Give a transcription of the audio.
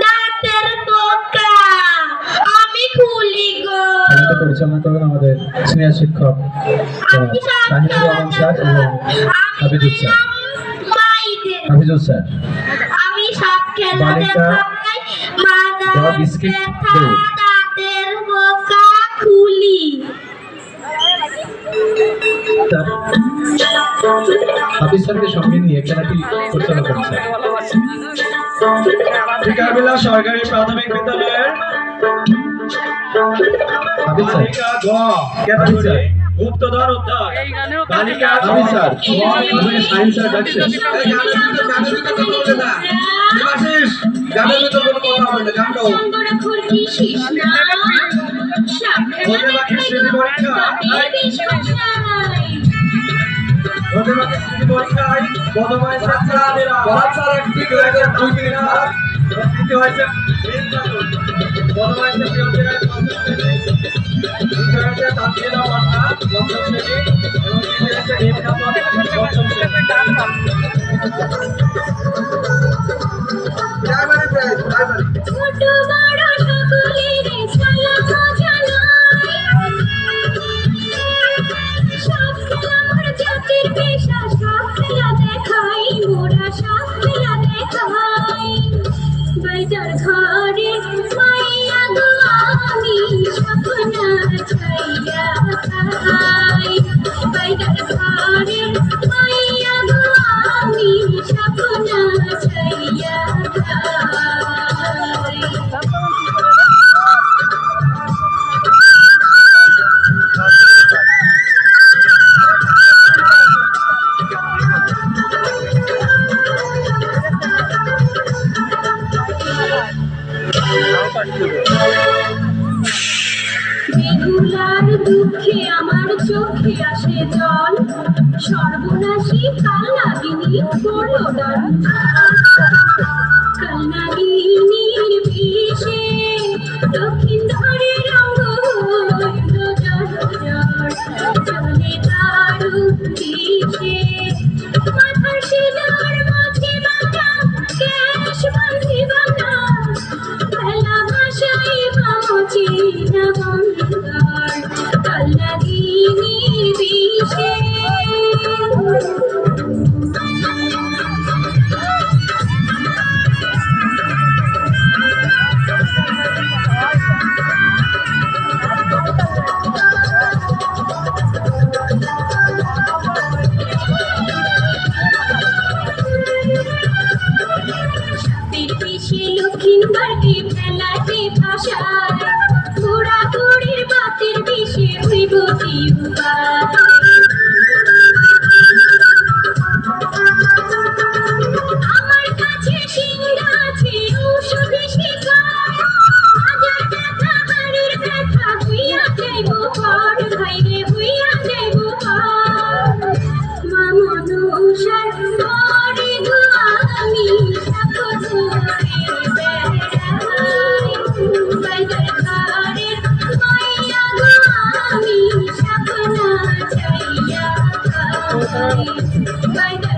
দাঁতের পোকা আমি খুলি গো। খেলাটা পরিচালনা করবেন আমাদের সিনিয়র শিক্ষক শাহিনুর রহমান স্যার এবং হাফিজুল স্যার। হাফিজুল স্যার আমি সব খেলা বালিকা দেখাই মাদার বিস্কিট ব্যথা দেব। দাঁতের পোকা খুলি। হাফিজ স্যারকে সঙ্গে নিয়ে খেলাটি পরিচালনা করছেন। টিকাবিলা সরকারি প্রাথমিক বিদ্যালয়ের হাফিজ স্যার বালিকা গ ক্যাটাগরি গুপ্তধর উদ্ধার বালিকা হাফিজ স্যার আমাকে সায়েন্স স্যার ডাকছেন। গানের ভিতর কোনো কথা হবে না, গান গাও। বড় খুরকি শিশনা ওদের বাকি শ্রেণী পরীক্ষা ওদের বাকি শ্রেণী পরীক্ষায় প্রথমায় ছাত্রীরা বাচ্চার একটি করে 2-3 হাত দ্বিতীয় হয়েছে প্রথম হয়েছে প্রিয়দের দ্বিতীয় হয়েছে তানজিলা পান্না পঞ্চম শ্রেণী এবং তৃতীয় হয়েছে রেবকা পান্না পঞ্চম শ্রেণী। ছোট বড় সকলের সালাম জানাই। সব খেলা মোর জাতির পেশা, সব খেলা দেখাই মোরা, সব খেলা দেখাই। বাইটার ঘরে মাইয়া গো আমি সপনা ছাইয়া খাই। বাইটার ঘরে মাইয়া গো আমি সপনা ছাইয়া খাই। বেহুলার দুঃখে আমার চোখে আসে জল, সর্বনাশী কালনাগিনী করলো ডাল। কালনাগিনীর বিষে দক্ষিণ ধারে রঙ্গ হইল জর্জর। চলে দারু বিষে মাথার শিলার মাঝে বাঁধা, কেশ বাঁধি বাঁধা, বেলা ভাষায় বাঁচি না বন্ধর। কালনাগিনীর বিষে লক্ষ্মীর বাড়ি ফেলাতে ভাষায়, ঘোড়া ঘোড়ির বাতের বিষে হইব কি উপায়। আমার কাছে সিংহা আছে ঔষধি শিখায়, হাজার ব্যথা হাড়ের ব্যথা হইয়া যাইব পর, ভাইরে হইয়া যাইব পর। মা মনসার ঘরে গো আমি Bye.